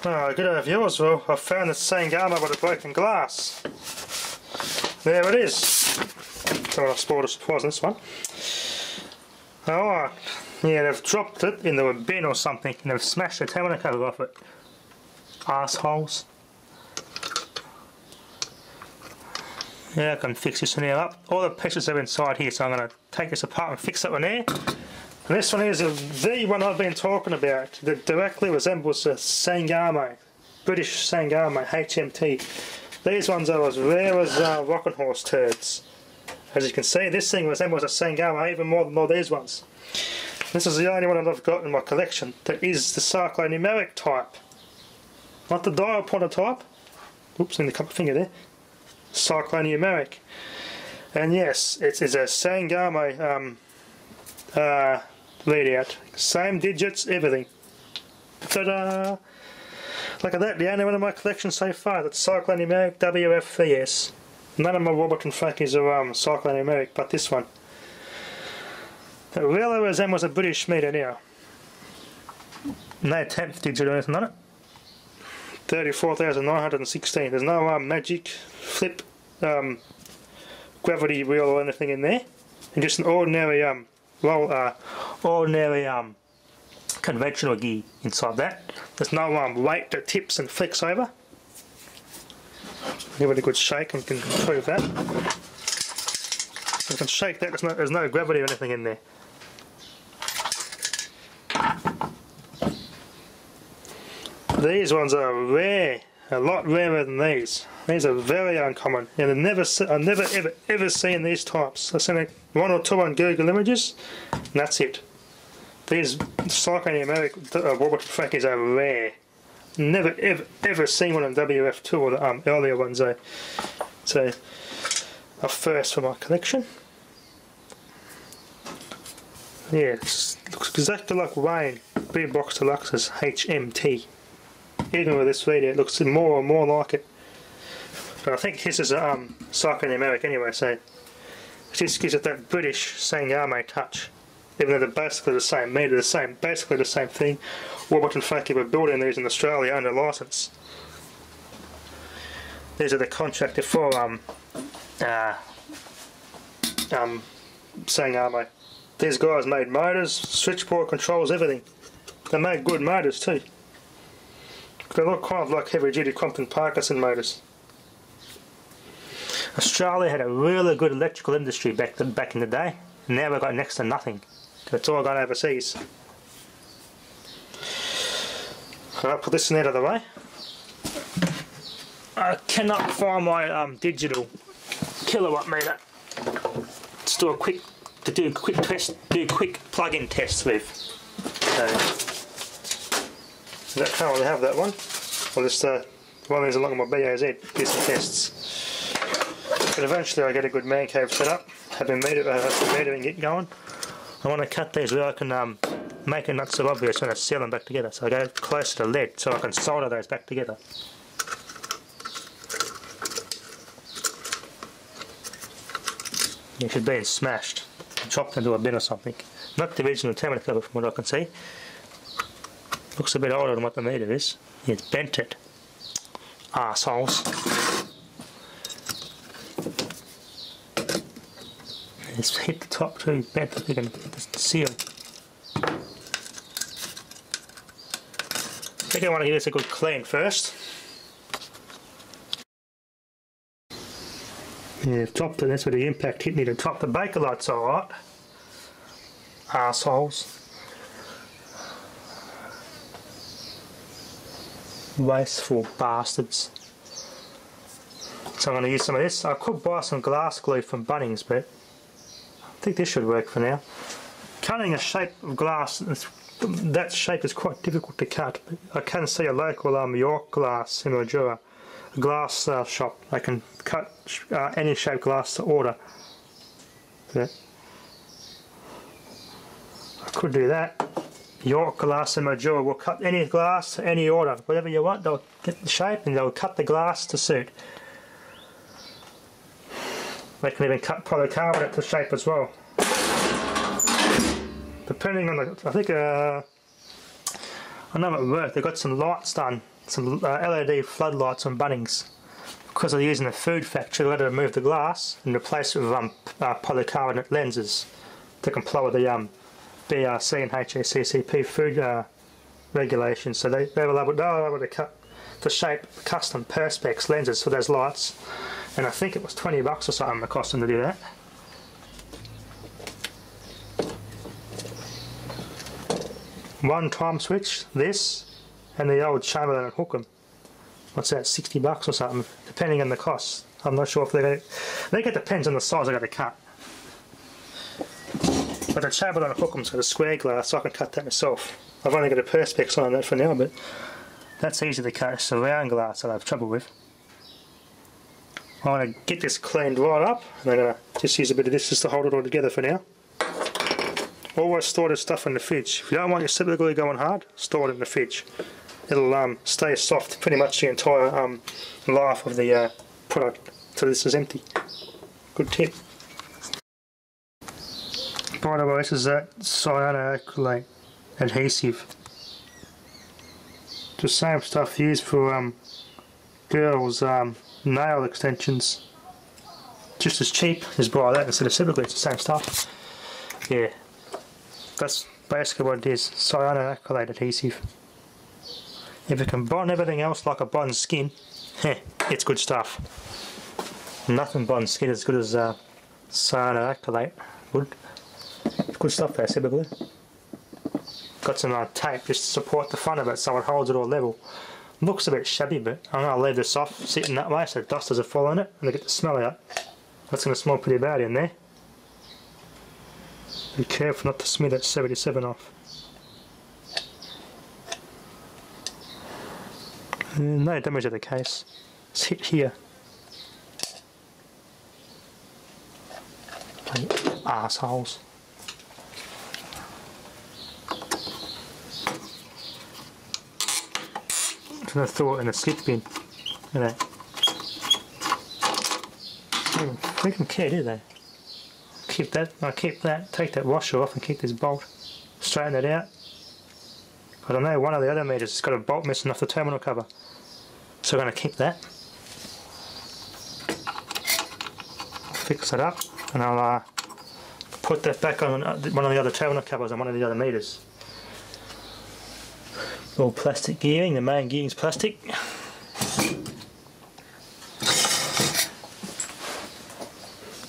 Oh, good overview as well. I found the Sangamo with a broken glass. There it is. Someone I've spoiled a surprise on this one. Alright, yeah, they've dropped it into a bin or something and they've smashed the terminal cover off it. Assholes. Yeah, I can fix this one here up. All the pieces are inside here, so I'm going to take this apart and fix that one there. And this one is the one I've been talking about that directly resembles the Sangamo, British Sangamo HMT. These ones are as rare as rocking horse turds. As you can see, this thing resembles a Sangamo even more than all these ones. This is the only one that I've got in my collection that is the Cyclonumeric type. Not the dial pointer type. Oops, in the cup finger there. Cyclonumeric. And yes, it is a Sangamo readout. Same digits, everything. Ta-da! Look at that, the only one in my collection so far that's Cyclonumeric WF3s. None of my Warburton Frankis are Cyclonumeric, but this one. It really resembles a British meter now. No 10th digit or anything on it. 34,916. There's no magic, flip, gravity wheel or anything in there. And just an ordinary conventional gear inside that. There's no weight that tips and flicks over. Give it a good shake and can prove that. I can shake that, there's no gravity or anything in there. These ones are rare, a lot rarer than these. These are very uncommon, and I've never ever seen these types. I've seen like one or two on Google Images, and that's it. These Cyclonumeric Warburton Frankis are rare. Never ever seen one on WF2 or the earlier ones though. So a first for my collection. Yeah, it looks exactly like Wayne Big Box Deluxe's HMT. Even with this video, it looks more and more like it. But I think this is a Cyclonumeric anyway, so it just gives it that British Sangamo touch. Even though they're basically the same meter, basically the same thing. Warburton Franki were building these in Australia under licence. These are the contractor for Sangamo. These guys made motors, switchboard controls, everything. They made good motors too. They look kind of like heavy duty Crompton Parkinson motors. Australia had a really good electrical industry back in the day. Now we've got next to nothing. It's all gone overseas. I'll put this net out of the way. I cannot find my digital kilowatt meter. Let's do a quick plug-in test with. So I can't really have that one. I'll just run these along my BAZ, do some tests. But eventually I get a good man cave set up, have the meter and get going. I want to cut these where I can make it not so obvious when I seal them back together. So I go closer to lead so I can solder those back together. It should be smashed, chopped into a bin or something. Not the original terminal cover from what I can see. Looks a bit older than what the meter is. It's bent it. Arseholes. It's hit the top too, bent so you can get the seal. I think I want to give this a good clean first. Yeah, topped it, that's where the impact hit me to top. The Bakelite's alright. Arseholes. Wasteful bastards. So I'm going to use some of this. I could buy some glass glue from Bunnings, but I think this should work for now. Cutting a shape of glass, that shape is quite difficult to cut. I can see a local York glass in Watthour, a glass shop. I can cut any shape glass to order. But I could do that. York glass in Watthour will cut any glass to any order, whatever you want. They'll get the shape and they'll cut the glass to suit. They can even cut polycarbonate to shape as well. Depending on the, I think I know at work they got some lights done some LED floodlights on Bunnings. Because they're using the food factory, they had to remove the glass and replace it with polycarbonate lenses to comply with the BRC and HACCP food regulations. So they were able to cut to shape custom perspex lenses for those lights, and I think it was $20 or something it cost them to do that. One time switch, this, and the old Chamberlain and Hookham. What's that, $60 or something, depending on the cost. I'm not sure if they're going to... I think it depends on the size they're going to cut. But the Chamberlain and Hookham's got a square glass, so I can cut that myself. I've only got a perspex on that for now, but that's easy to cut. It's a round glass that I have trouble with. I want to get this cleaned right up, and I'm going to just use a bit of this just to hold it all together for now. Always store this stuff in the fridge. If you don't want your super glue going hard, store it in the fridge. It'll stay soft pretty much the entire life of the product till this is empty. Good tip. By the way, this is that cyanoacrylate adhesive. The same stuff used for girls' nail extensions. Just as cheap as buy that instead of super glue. It's the same stuff. Yeah, that's basically what it is. Cyanoacrylate adhesive. If it can bond everything else like a bond skin, it's good stuff. Nothing bonds skin as good as cyanoacrylate would. It's good stuff there, super glue. Got some tape just to support the front of it so it holds it all level. Looks a bit shabby, but I'm going to leave this off sitting that way so dust doesn't fall on it and they get the smell out. That's going to smell pretty bad in there. Be careful not to smear that 77 off. No damage of the case. It's hit here. Assholes. I'm gonna throw it in the skip bin. Look at that. They don't freaking care, do they? Keep that, take that washer off and keep this bolt. Straighten it out. I don't know, one of the other meters has got a bolt missing off the terminal cover. So we're going to keep that. Fix it up and I'll put that back on one of the other terminal covers on one of the other meters. All plastic gearing, the main gearing's plastic.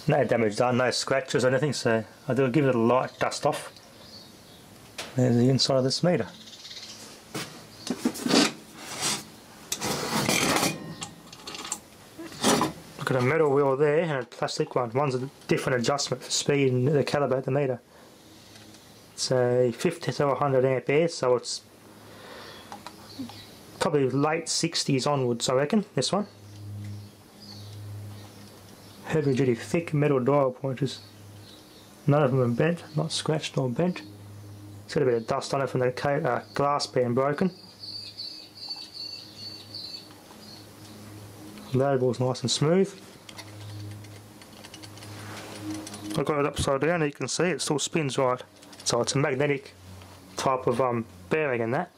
No damage done, no scratches or anything, so I do give it a light dust off. There's the inside of this meter. Look at a metal wheel there and a plastic one. One's a different adjustment for speed and the calibrate the meter. It's a 50 to 100 amperes, so it's probably late 60s onwards, I reckon, this one. Heavy duty thick metal dial pointers. None of them are bent, not scratched nor bent. It's got a bit of dust on it from the glass being broken. Label's nice and smooth. I've got it upside down, you can see it still spins right. So it's a magnetic type of bearing in that.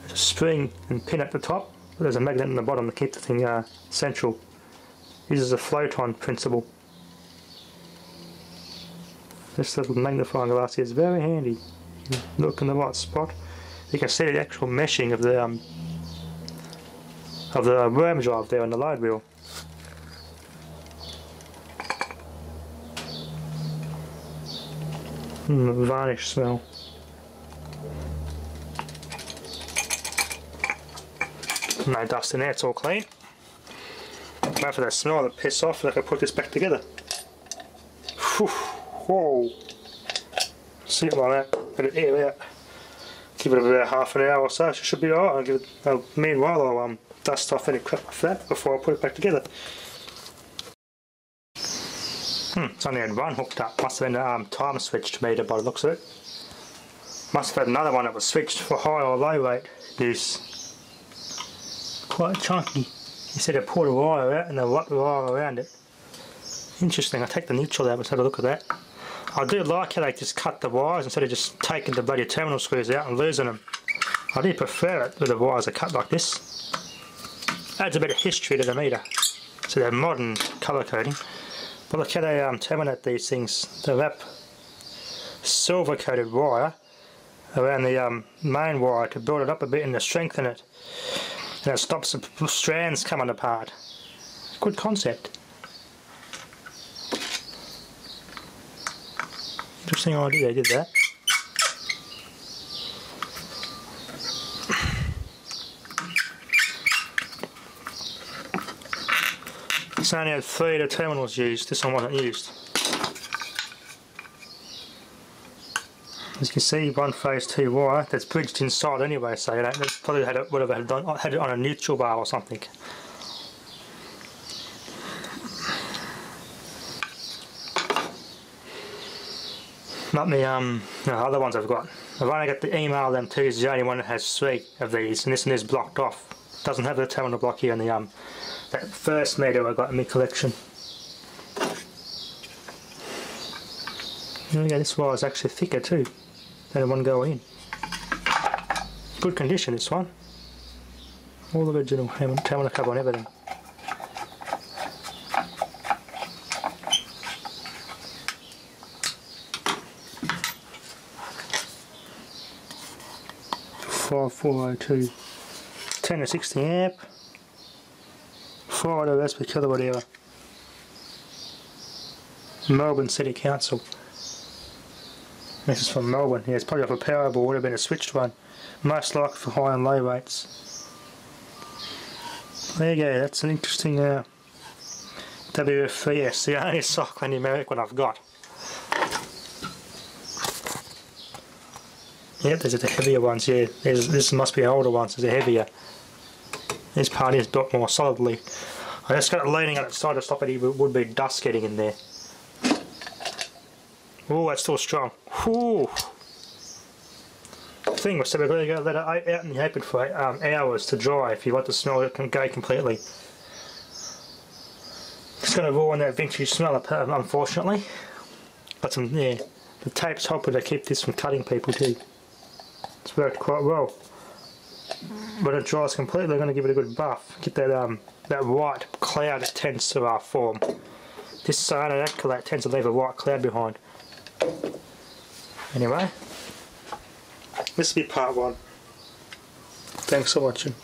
There's a spring and pin at the top, but there's a magnet in the bottom to keep the thing central. Uses a float-on principle. This little magnifying glass is very handy. You look in the right spot. You can see the actual meshing of the worm drive there on the load wheel. Varnish smell. No dust in there, it's all clean. Wait for that smell to piss off and I can put this back together. Whew. Whoa. See it like that, let it air out. Give it about half an hour or so, it should be alright. Meanwhile I'll dust off any crap off that before I put it back together. It's only had one hooked up, must have been a time switched meter by the looks of it. Must have had another one that was switched for high or low rate use. Quite chunky. You said they pulled a wire out and they wrapped the wire around it. Interesting, I'll take the neutral out, let's have a look at that. I do like how they just cut the wires instead of just taking the bloody terminal screws out and losing them. I do prefer it with the wires are cut like this. Adds a bit of history to the meter. So they're modern colour coding. But look how they terminate these things. They wrap silver coated wire around the main wire to build it up a bit and to strengthen it. And it stops the strands coming apart. Good concept. Interesting idea, they did that. This only had 3 of the terminals used, this one wasn't used. As you can see, 1 phase 2 wire that's bridged inside anyway, so they probably had it, had it on a neutral bar or something. Not the other ones I've got. I've only got the email them too, is the only one that has 3 of these, and this one is blocked off. Doesn't have the terminal block here in the that first meter I got in my collection. There we go, this wire is actually thicker too than the one going in. Good condition, this one. All the original terminal cover and everything. $5402, 10 to 60 amp, 4 watts per kilowatt hour. Melbourne City Council. This is from Melbourne. Yeah, it's probably off a power board, would have been a switched one. Most likely for high and low rates. There you go, that's an interesting WF3s, the only Cyclonumeric one I've got. Yep, there's the heavier ones, yeah. This must be older ones, there's a heavier. This part is built more solidly. I just got it leaning on its side to stop any would-be dust getting in there. Oh, that's still strong. Whew. The thing was, so we're going to let it out in the open for hours to dry if you want the smell it can go completely. It's going to ruin that vintage smell, unfortunately. But yeah, the tape's helping to keep this from cutting people too. It's worked quite well. When it dries completely, I'm going to give it a good buff. Get that that white cloud that tends to form. This cyanoacrylate tends to leave a white cloud behind. Anyway, this will be part 1. Thanks for watching.